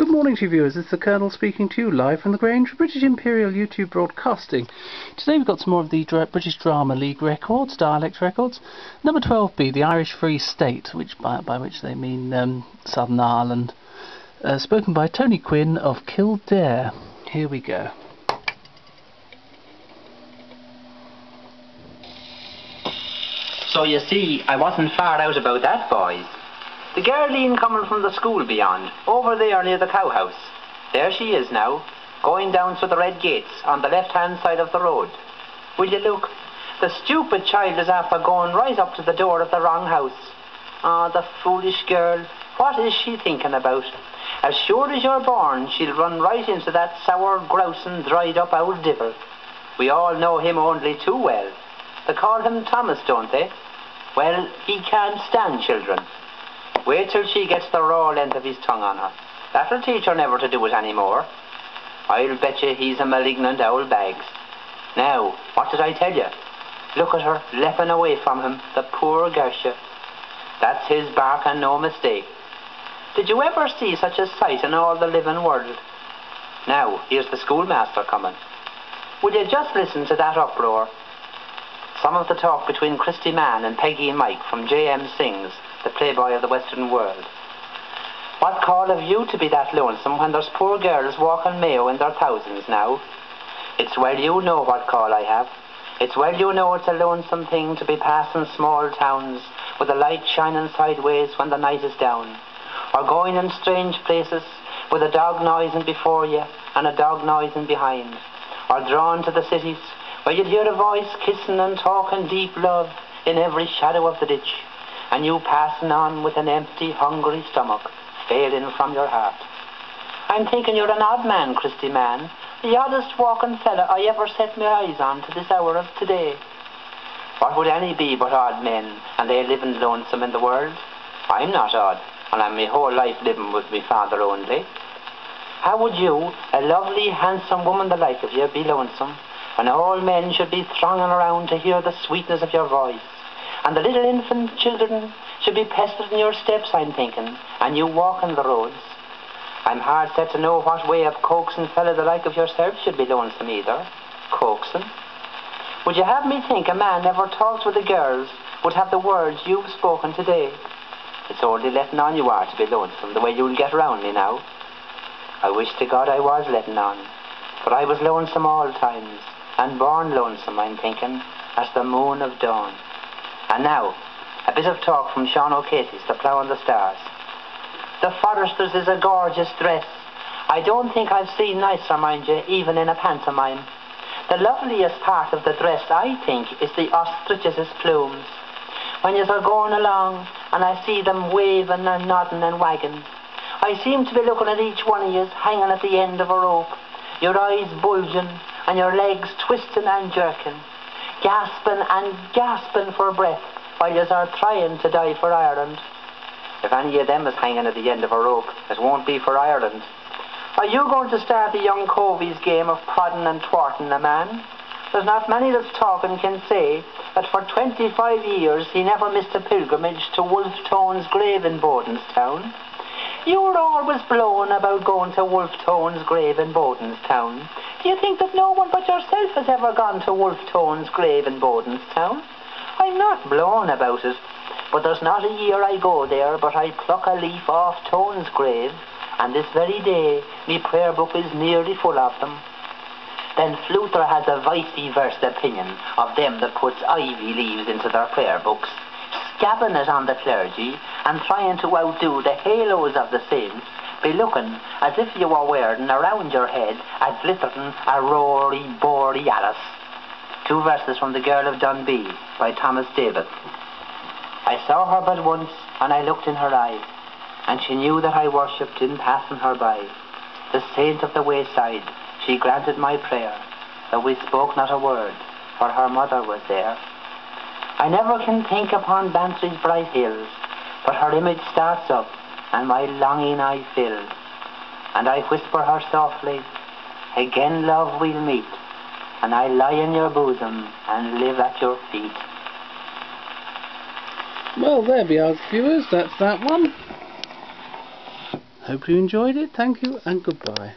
Good morning to you viewers, it's the Colonel speaking to you live from the Grange, British Imperial YouTube Broadcasting. Today we've got some more of the British Drama League records, dialect records. Number 12B, the Irish Free State, which by which they mean Southern Ireland, spoken by Tony Quinn of Kildare. Here we go. So you see, I wasn't far out about that, boys. The girleen coming from the school beyond, over there near the cowhouse. There she is now, going down through the red gates on the left-hand side of the road. Will you look? The stupid child is after going right up to the door of the wrong house. Ah, the foolish girl. What is she thinking about? As sure as you're born, she'll run right into that sour, grousing, dried-up old divil. We all know him only too well. They call him Thomas, don't they? Well, he can't stand children. Wait till she gets the raw length of his tongue on her. That'll teach her never to do it any more. I'll bet you he's a malignant old bags. Now, what did I tell you? Look at her, leaping away from him, the poor Gersha. That's his bark and no mistake. Did you ever see such a sight in all the living world? Now, here's the schoolmaster coming. Will you just listen to that uproar? Some of the talk between Christy Mann and Peggy and Mike from J.M. Sings, the playboy of the Western world. What call have you to be that lonesome when there's poor girls walking Mayo in their thousands now? It's well you know what call I have. It's well you know it's a lonesome thing to be passing small towns with the light shining sideways when the night is down, or going in strange places with a dog noising before you and a dog noising behind, or drawn to the cities where you'd hear a voice kissing and talking deep love in every shadow of the ditch, and you passing on with an empty, hungry stomach, failing from your heart. I'm thinking you're an odd man, Christy Mann, the oddest walking fella I ever set my eyes on to this hour of today. What would any be but odd men, and they living lonesome in the world? I'm not odd, and I'm my whole life living with me father only. How would you, a lovely, handsome woman the like of you, be lonesome, when all men should be thronging around to hear the sweetness of your voice, and the little infant children should be pestering your steps, I'm thinking, and you walking the roads? I'm hard set to know what way a coaxing fella the like of yourself should be lonesome either. Coaxing? Would you have me think a man never talked with the girls would have the words you've spoken today? It's only letting on you are to be lonesome, the way you'll get round me now. I wish to God I was letting on, for I was lonesome all times, and born lonesome, I'm thinking, as the moon of dawn. And now, a bit of talk from Sean O'Casey's The Plough and the Stars. The Forester's is a gorgeous dress. I don't think I've seen nicer, mind you, even in a pantomime. The loveliest part of the dress, I think, is the ostrich's plumes. When you're going along, and I see them waving and nodding and wagging, I seem to be looking at each one of you hanging at the end of a rope, your eyes bulging and your legs twisting and jerking, gasping and gasping for breath while you are trying to die for Ireland. If any of them is hanging at the end of a rope, it won't be for Ireland. Are you going to start the young Covey's game of prodding and thwarting a man? There's not many that's talking can say that for 25 years he never missed a pilgrimage to Wolfe Tone's grave in Bodenstown. You're always blowing about going to Wolfe Tone's grave in Bodenstown. Do you think that no one but yourself has ever gone to Wolfe Tone's grave in Bodenstown? I'm not blowing about it, but there's not a year I go there but I pluck a leaf off Tone's grave, and this very day me prayer book is nearly full of them. Then Luther has a vice-versed opinion of them that puts ivy leaves into their prayer books, scabbing it on the clergy and trying to outdo the halos of the saints, be looking as if you were wearing around your head a glittering aurora borealis. 2 verses from The Girl of Dunbee by Thomas David. I saw her but once, and I looked in her eye, and she knew that I worshipped in passing her by. The saint of the wayside, she granted my prayer, though we spoke not a word, for her mother was there. I never can think upon Bantry's bright hills, but her image starts up, and my longing I fill. And I whisper her softly, again, love, we'll meet, and I lie in your bosom and live at your feet. Well, there we are, viewers, that's that one. Hope you enjoyed it. Thank you and goodbye.